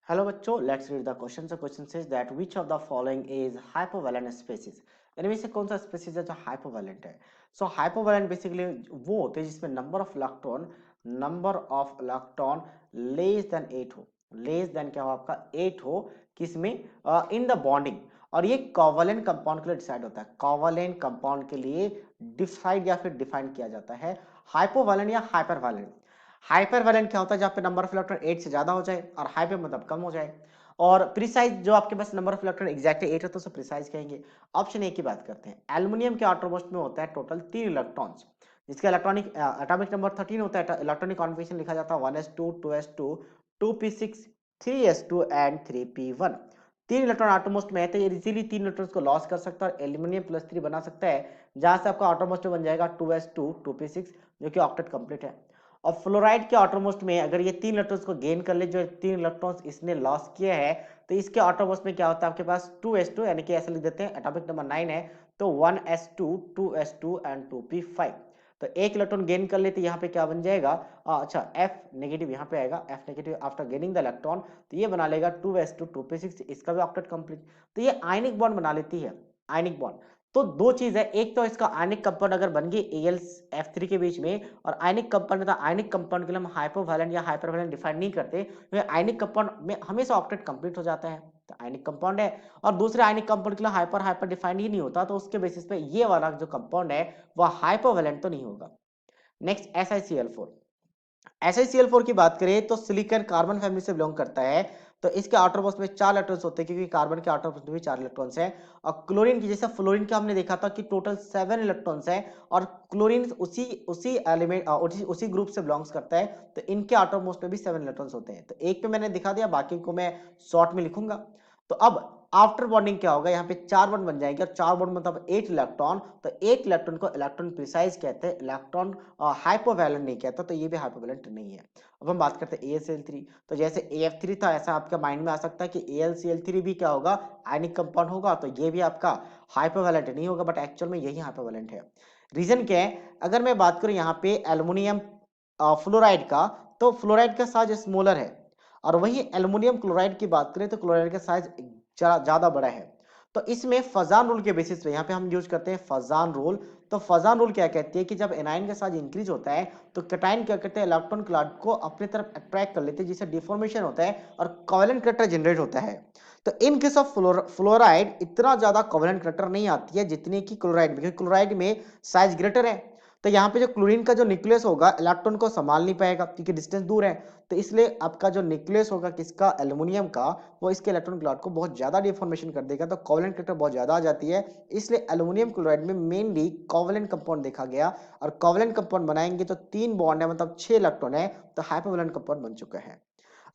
Hello बच्चों, let's read the question. The question says that which of the following is hypovalent species? इनमें से कौन सा species है जो हाइपोवैलेंट है? सो हाइपोवैलेंट बेसिकली वो होते हैं जिसमें number of electron less than 8 हो। लेस देन क्या हो आपका 8 हो, किसमें? In the bonding. और ये कोवलेंट कंपाउंड के लिए डिसाइड होता है। कोवलेंट कंपाउंड के लिए डिसाइड या फिर डिफाइन किया जाता है हाइपोवैलेंट या हाइपरवैलेंट। हाइपरवैलेंट क्या होता है? जहाँ पे नंबर ऑफ इलेक्ट्रॉन 8 से ज्यादा हो जाए और हाइपर मतलब कम हो जाए। और प्रिसाइज जो आपके पास नंबर ऑफ इलेक्ट्रॉन एग्जैक्टली 8 है तो उसे प्रिसाइज कहेंगे। ऑप्शन ए की बात करते हैं। एल्युमिनियम के आउटरमोस्ट में होता है टोटल 3 इलेक्ट्रॉन्स, जिसका इलेक्ट्रॉनिक एटॉमिक नंबर 13 होता है। इलेक्ट्रॉनिक कॉन्फिगरेशन लिखा जाता है 1s2 2s2 2p6 3s2 and 3p1। 3 electron outermost में है तो ये इजीली 3 इलेक्ट्रॉन्स को लॉस कर सकता है और एल्युमिनियम प्लस 3 बना सकता है, जहां से आपका आउटरमोस्ट बन जाएगा 2s2 2p6, जो कि ऑक्टेट कंप्लीट है। और फ्लोराइड के आउटरमोस्ट में अगर ये 3 इलेक्ट्रॉन्स को गेन कर ले, जो 3 इलेक्ट्रॉन्स इसने लॉस किए हैं, तो इसके आउटरमोस्ट में क्या होता है आपके पास 2s2, यानी कि ऐसे लिख देते हैं एटॉमिक नंबर 9 है तो 1s2 2s2 एंड 2p5। तो एक इलेक्ट्रॉन गेन कर लेते यहाँ पे क्या बन जाएगा? अच्छा F नेगेटिव यहाँ पे आएगा। F negative after gaining the electron, तो ये बना लेगा 2s2 2p6, इसका भी ऑक्टेट कंप्लीट। तो ये आयनिक बॉन्ड बना लेती है। आयनिक बॉन्ड तो दो चीज है, एक तो इसका आयनिक कंपाउंड अगर बन गई AlF3 के बीच में, और आयनिक कंपाउंड, आयनिक कंपाउंड के लिए हम हाइपोवैलेंट या हाइपरवैलेंट डिफाइन नहीं करते, क्योंकि आयनिक कंपाउंड में हमेशा ऑक्टेट कंप्लीट हो जाता है, तो आयनिक कंपाउंड है। और दूसरे आयनिक कंपाउंड के लिए हाइपर हाइपर डिफाइन ही नहीं होता, तो उसके बेसिस पे ये वाला जो कंपाउंड है वह हाइपोवैलेंट तो नहीं होगा। Next SiCl4। SiCl4 की बात करें तो सिलिकॉन कार्बन फैमिली से बिलोंग करता है। तो इसके आउटर मोस्ट में 4 इलेक्ट्रॉन्स होते हैं, क्योंकि कार्बन के आउटर मोस्ट में भी 4 इलेक्ट्रॉन्स हैं। और क्लोरीन की, जैसे फ्लोरीन का हमने देखा था कि टोटल 7 इलेक्ट्रॉन्स हैं, और क्लोरीन उसी उसी एलिमेंट उसी ग्रुप से बिलोंग्स करता है, तो इनके आउटर मोस्ट में भी 7 इलेक्ट्रॉन्स होते हैं। तो एक पे मैंने दिखा दिया, बाकी को मैं शॉर्ट में लिखूंगा। तो अब आफ्टर बॉन्डिंग क्या होगा? यहाँ पे 4 बॉन्ड बन जाएंगे, और 4 बॉन्ड मतलब 8 इलेक्ट्रॉन। तो 8 इलेक्ट्रॉन को इलेक्ट्रॉन प्रिसाइज कहते हैं, इलेक्ट्रॉन हाइपोवैलेंट नहीं कहता, तो ये भी हाइपोवैलेंट नहीं है। अब हम बात करते हैं AlCl3। तो जैसे AF3 था, ऐसा आपके माइंड में आ सकता है कि AlCl3 भी क्या होगा? आयनिक कंपाउंड होगा, तो ये भी आपका हाइपोवैलेंट नहीं होगा, बट एक्चुअल में यही हाइपोवैलेंट है। रीजन क्या है? अगर मैं बात करूं यहाँ पे एल्युमिनियम फ्लोराइड का, तो फ्लोराइड का साइज स्मॉलर है, और वही एल्युमिनियम क्लोराइड की बात करें तो क्लोराइड का साइज ज्यादा बड़ा है। तो इसमें फजान रूल के बेसिस पे यहाँ पे हम यूज करते हैं फजान रूल। तो फजान रूल क्या कहती है कि जब एनाइन का साइज इंक्रीज होता है तो कैटायन क्या करते हैं? इलेक्ट्रॉन क्लाउड को अपनी तरफ अट्रैक्ट कर लेते हैं, जिससे डिफॉर्मेशन होता है और कोवेलेंट करैक्टर जनरेट होता है। तो इन केस ऑफ फ्लोराइड इतना ज्यादा कोवेलेंट करैक्टर नहीं आती है जितनी कि क्लोराइड में, क्योंकि क्लोराइड में साइज ग्रेटर है। तो यहाँ पे जो क्लोरीन का जो न्यूक्लियस होगा इलेक्ट्रॉन को संभाल नहीं पाएगा, क्योंकि डिस्टेंस दूर है। तो इसलिए आपका जो न्यूक्लियस होगा किसका? एल्युमिनियम का, वो इसके इलेक्ट्रॉन क्लाउड को बहुत ज्यादा डिफॉर्मेशन कर देगा, तो कोवेलेंट करैक्टर बहुत ज्यादा आ जाती है। इसलिए एल्युमिनियम क्लोराइड में मेनली कोवेलेंट कंपाउंड देखा गया, और कोवेलेंट कंपाउंड बनाएंगे तो 3 बॉन्ड है, मतलब 6 इलेक्ट्रॉन है, तो हाइपोवैलेंट कंपाउंड बन चुका है।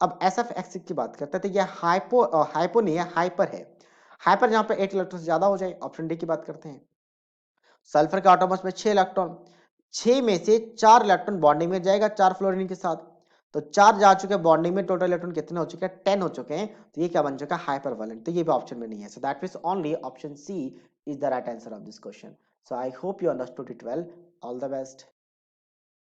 अब SFX की बात करते हैं, तो यह हाइपो नहीं है, हाइपर है। हाइपर जहां पे 8 इलेक्ट्रॉन ज्यादा हो जाए। ऑप्शन डी की बात करते हैं। सल्फर के आटोमस में 6 इलेक्ट्रॉन, 6 में से 4 इलेक्ट्रॉन बॉन्डिंग में जाएगा 4 फ्लोरीन के साथ, तो 4 जा चुके हैं बॉन्डिंग में, टोटल इलेक्ट्रॉन कितने हो चुके हैं? 10 हो चुके हैं। तो ये क्या बन चुका है? हाइपरवैलेंट। तो ये भी ऑप्शन में नहीं है, so that means only option C is the right answer of this question. So I hope you understood it well. All the best.